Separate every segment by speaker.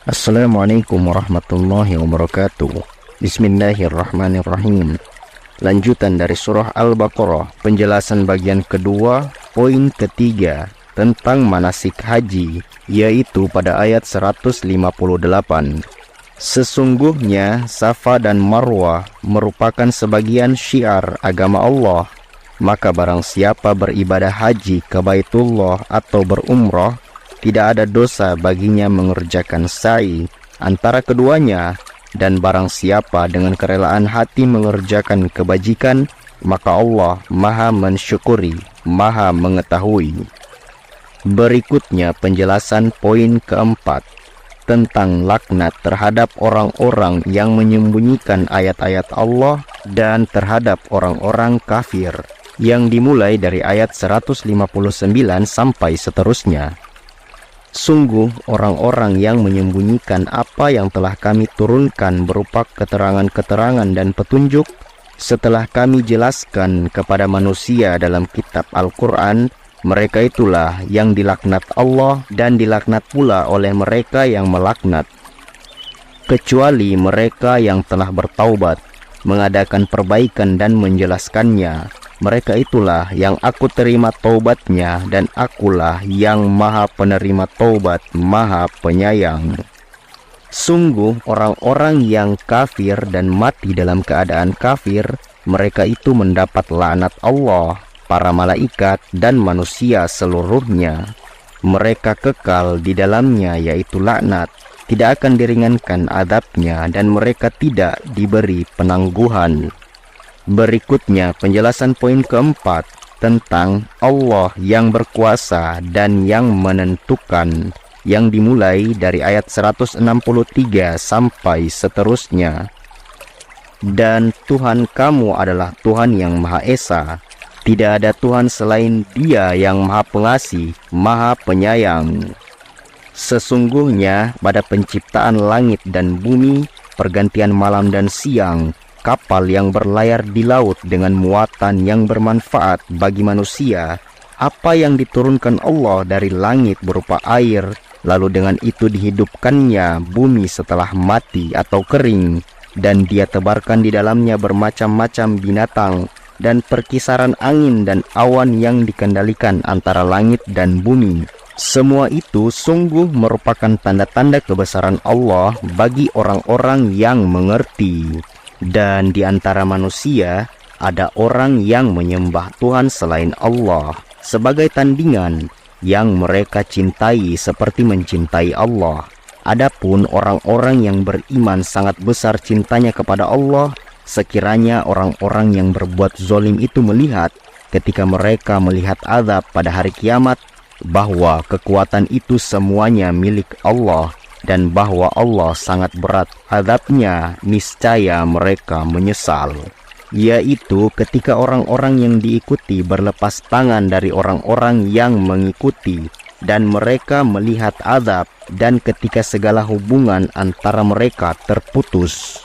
Speaker 1: Assalamualaikum warahmatullahi wabarakatuh. Bismillahirrahmanirrahim. Lanjutan dari surah Al-Baqarah, penjelasan bagian kedua, poin ketiga tentang manasik haji, yaitu pada ayat 158. Sesungguhnya Safa dan Marwah merupakan sebagian syiar agama Allah. Maka barang siapa beribadah haji ke Baitullah atau berumrah, tidak ada dosa baginya mengerjakan sa'i antara keduanya, dan barang siapa dengan kerelaan hati mengerjakan kebajikan, maka Allah Maha mensyukuri, Maha mengetahui. Berikutnya penjelasan poin keempat tentang laknat terhadap orang-orang yang menyembunyikan ayat-ayat Allah dan terhadap orang-orang kafir, yang dimulai dari ayat 159 sampai seterusnya. Sungguh orang-orang yang menyembunyikan apa yang telah kami turunkan berupa keterangan-keterangan dan petunjuk setelah kami jelaskan kepada manusia dalam kitab Al-Quran, mereka itulah yang dilaknat Allah dan dilaknat pula oleh mereka yang melaknat. Kecuali mereka yang telah bertaubat, mengadakan perbaikan dan menjelaskannya, mereka itulah yang aku terima taubatnya, dan akulah yang Maha penerima taubat, Maha penyayang. Sungguh orang-orang yang kafir dan mati dalam keadaan kafir, mereka itu mendapat laknat Allah, para malaikat dan manusia seluruhnya. Mereka kekal di dalamnya, yaitu laknat, tidak akan diringankan azabnya, dan mereka tidak diberi penangguhan. Berikutnya penjelasan poin keempat tentang Allah yang berkuasa dan yang menentukan, yang dimulai dari ayat 163 sampai seterusnya. Dan Tuhan kamu adalah Tuhan yang Maha Esa, tidak ada Tuhan selain Dia yang Maha Pengasih, Maha Penyayang. Sesungguhnya pada penciptaan langit dan bumi, pergantian malam dan siang, kapal yang berlayar di laut dengan muatan yang bermanfaat bagi manusia, apa yang diturunkan Allah dari langit berupa air, lalu dengan itu dihidupkannya bumi setelah mati atau kering, dan Dia tebarkan di dalamnya bermacam-macam binatang, dan perkisaran angin dan awan yang dikendalikan antara langit dan bumi. Semua itu sungguh merupakan tanda-tanda kebesaran Allah bagi orang-orang yang mengerti. Dan di antara manusia ada orang yang menyembah Tuhan selain Allah sebagai tandingan yang mereka cintai seperti mencintai Allah. Adapun orang-orang yang beriman sangat besar cintanya kepada Allah, sekiranya orang-orang yang berbuat zalim itu melihat ketika mereka melihat azab pada hari kiamat, bahwa kekuatan itu semuanya milik Allah, dan bahwa Allah sangat berat azabnya, niscaya mereka menyesal. Yaitu ketika orang-orang yang diikuti berlepas tangan dari orang-orang yang mengikuti, dan mereka melihat azab, dan ketika segala hubungan antara mereka terputus.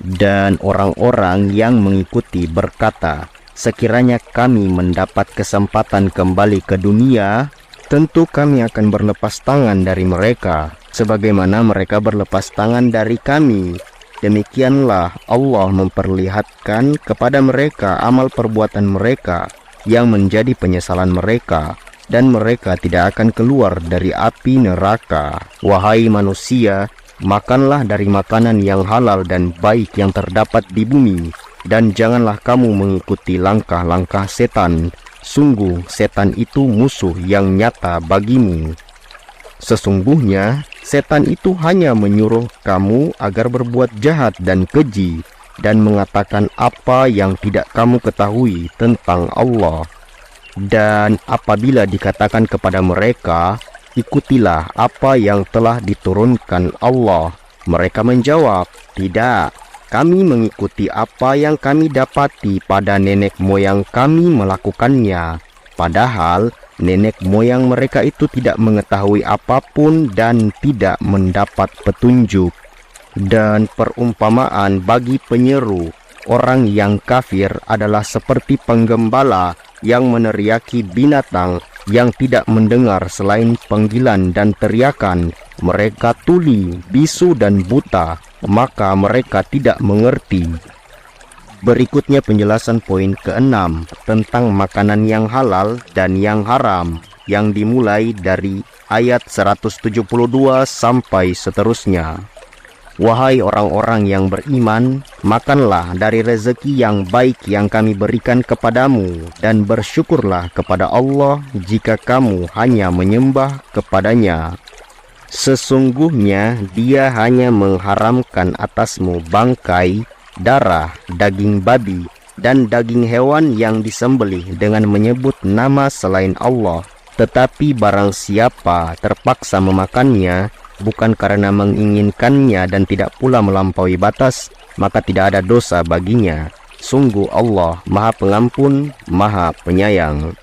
Speaker 1: Dan orang-orang yang mengikuti berkata, sekiranya kami mendapat kesempatan kembali ke dunia, tentu kami akan berlepas tangan dari mereka, sebagaimana mereka berlepas tangan dari kami. Demikianlah Allah memperlihatkan kepada mereka amal perbuatan mereka yang menjadi penyesalan mereka, dan mereka tidak akan keluar dari api neraka. Wahai manusia, makanlah dari makanan yang halal dan baik yang terdapat di bumi, dan janganlah kamu mengikuti langkah-langkah setan. Sungguh setan itu musuh yang nyata bagimu. Sesungguhnya setan itu hanya menyuruh kamu agar berbuat jahat dan keji, dan mengatakan apa yang tidak kamu ketahui tentang Allah. Dan apabila dikatakan kepada mereka, ikutilah apa yang telah diturunkan Allah, mereka menjawab, tidak, kami mengikuti apa yang kami dapati pada nenek moyang kami melakukannya. Padahal nenek moyang mereka itu tidak mengetahui apapun dan tidak mendapat petunjuk. Dan perumpamaan bagi penyeru orang yang kafir adalah seperti penggembala yang meneriaki binatang yang tidak mendengar selain panggilan dan teriakan. Mereka tuli, bisu dan buta, maka mereka tidak mengerti. Berikutnya penjelasan poin ke-6 tentang makanan yang halal dan yang haram, yang dimulai dari ayat 172 sampai seterusnya. Wahai orang-orang yang beriman, makanlah dari rezeki yang baik yang kami berikan kepadamu, dan bersyukurlah kepada Allah jika kamu hanya menyembah kepadanya. Sesungguhnya Dia hanya mengharamkan atasmu bangkai, darah, daging babi, dan daging hewan yang disembelih dengan menyebut nama selain Allah. Tetapi barang siapa terpaksa memakannya, bukan karena menginginkannya dan tidak pula melampaui batas, maka tidak ada dosa baginya. Sungguh Allah Maha Pengampun, Maha Penyayang.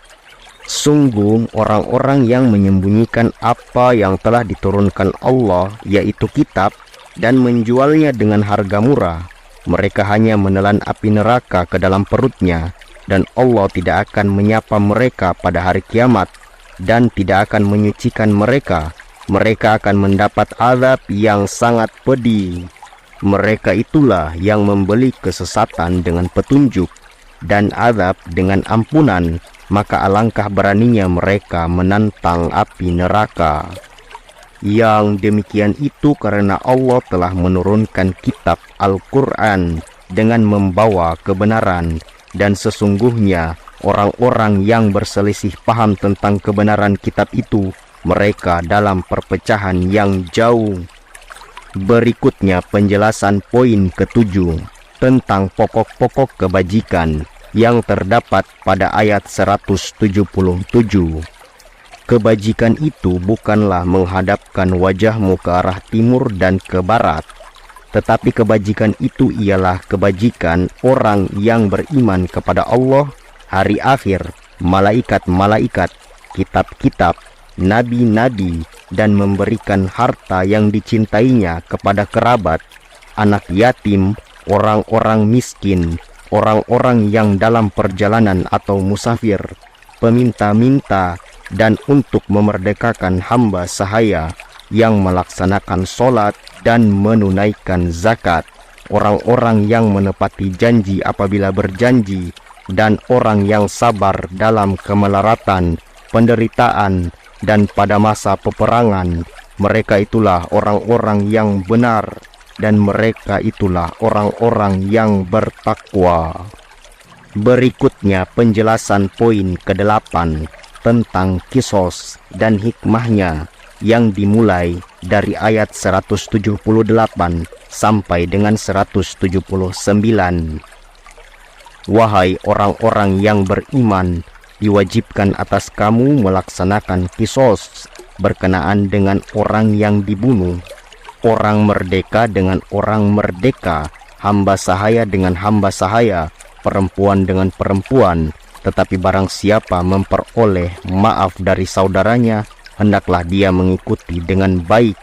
Speaker 1: Sungguh orang-orang yang menyembunyikan apa yang telah diturunkan Allah, yaitu kitab, dan menjualnya dengan harga murah, mereka hanya menelan api neraka ke dalam perutnya, dan Allah tidak akan menyapa mereka pada hari kiamat, dan tidak akan menyucikan mereka. Mereka akan mendapat azab yang sangat pedih. Mereka itulah yang membeli kesesatan dengan petunjuk, dan azab dengan ampunan, maka alangkah beraninya mereka menantang api neraka. Yang demikian itu karena Allah telah menurunkan kitab Al-Quran dengan membawa kebenaran, dan sesungguhnya orang-orang yang berselisih paham tentang kebenaran kitab itu, mereka dalam perpecahan yang jauh. Berikutnya penjelasan poin ke-7 tentang pokok-pokok kebajikan yang terdapat pada ayat 177. Kebajikan itu bukanlah menghadapkan wajahmu ke arah timur dan ke barat, tetapi kebajikan itu ialah kebajikan orang yang beriman kepada Allah, hari akhir, malaikat-malaikat, kitab-kitab, nabi-nabi, dan memberikan harta yang dicintainya kepada kerabat, anak yatim, orang-orang miskin, orang-orang yang dalam perjalanan atau musafir, peminta-minta, dan untuk memerdekakan hamba sahaya yang melaksanakan sholat dan menunaikan zakat, orang-orang yang menepati janji apabila berjanji, dan orang yang sabar dalam kemelaratan, penderitaan, dan pada masa peperangan. Mereka itulah orang-orang yang benar, dan mereka itulah orang-orang yang bertakwa. Berikutnya penjelasan poin ke-8 tentang kisos dan hikmahnya, yang dimulai dari ayat 178 sampai dengan 179. Wahai orang-orang yang beriman, diwajibkan atas kamu melaksanakan kisos berkenaan dengan orang yang dibunuh, orang merdeka dengan orang merdeka, hamba sahaya dengan hamba sahaya, perempuan dengan perempuan. Tetapi barang siapa memperoleh maaf dari saudaranya, hendaklah dia mengikuti dengan baik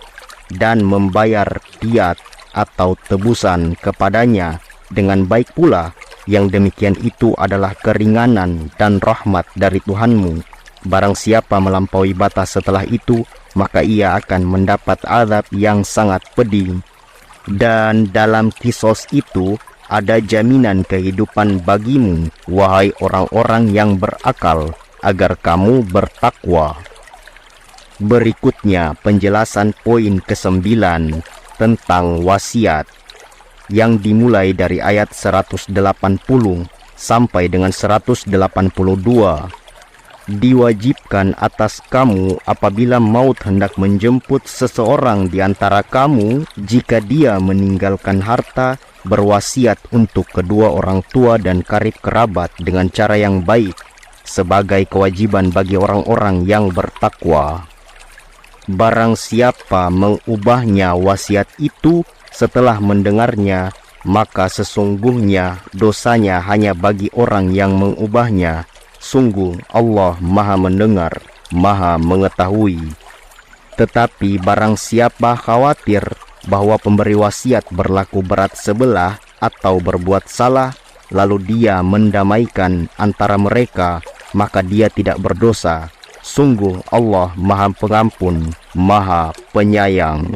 Speaker 1: dan membayar diat atau tebusan kepadanya dengan baik pula. Yang demikian itu adalah keringanan dan rahmat dari Tuhanmu. Barang siapa melampaui batas setelah itu, maka ia akan mendapat azab yang sangat pedih. Dan dalam kisos itu ada jaminan kehidupan bagimu, wahai orang-orang yang berakal, agar kamu bertakwa. Berikutnya penjelasan poin ke-9 tentang wasiat, yang dimulai dari ayat 180 sampai dengan 182. Diwajibkan atas kamu apabila maut hendak menjemput seseorang di antara kamu, jika dia meninggalkan harta, berwasiat untuk kedua orang tua dan karib kerabat dengan cara yang baik, sebagai kewajiban bagi orang-orang yang bertakwa. Barang siapa mengubahnya wasiat itu setelah mendengarnya, maka sesungguhnya dosanya hanya bagi orang yang mengubahnya. Sungguh Allah Maha Mendengar, Maha Mengetahui. Tetapi barang siapa khawatir bahwa pemberi wasiat berlaku berat sebelah atau berbuat salah, lalu dia mendamaikan antara mereka, maka dia tidak berdosa. Sungguh Allah Maha Pengampun, Maha Penyayang.